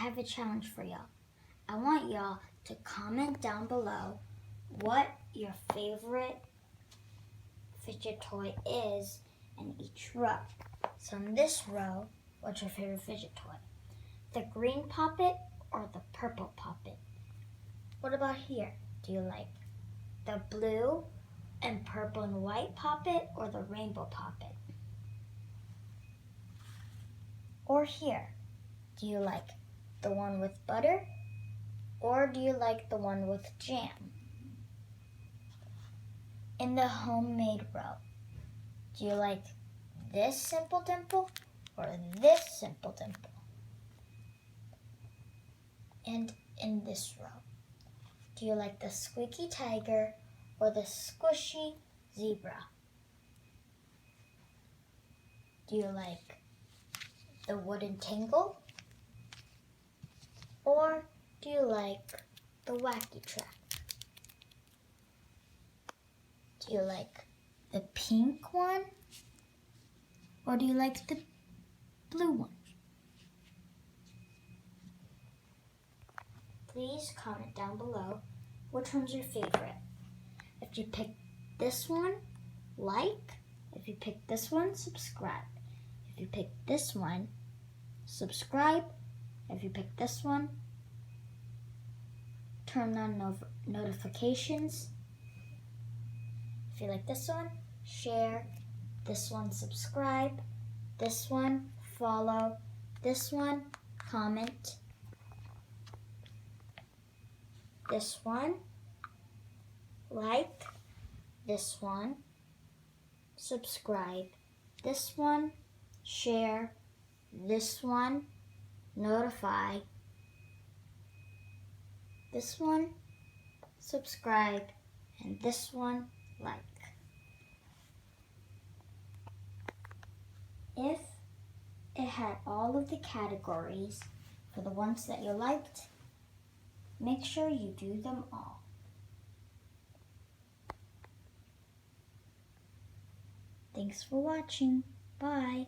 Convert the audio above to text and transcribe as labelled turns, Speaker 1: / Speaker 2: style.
Speaker 1: have a challenge for y'all. I want y'all to comment down below what your favorite fidget toy is in each row. So in this row, what's your favorite fidget toy? The green poppet or the purple poppet? What about here? Do you like the blue and purple and white poppet or the rainbow poppet? Or here, do you like the one with butter or do you like the one with jam? In the homemade row, do you like this simple dimple or this simple dimple? And in this row, do you like the squeaky tiger or the squishy zebra? Do you like the wooden tangle or do you like the wacky track? Do you like the pink one or do you like the blue one? Please comment down below which one's your favorite. If you pick this one, like. If you pick this one, subscribe. If you pick this one, subscribe. If you pick this one, turn on notifications. If you like this one, share. This one, subscribe. This one, follow. This one, comment. This one, like. This one, subscribe. This one, share. This one, notify. This one, subscribe. And this one, like. If it had all of the categories for the ones that you liked, make sure you do them all. Thanks for watching. Bye.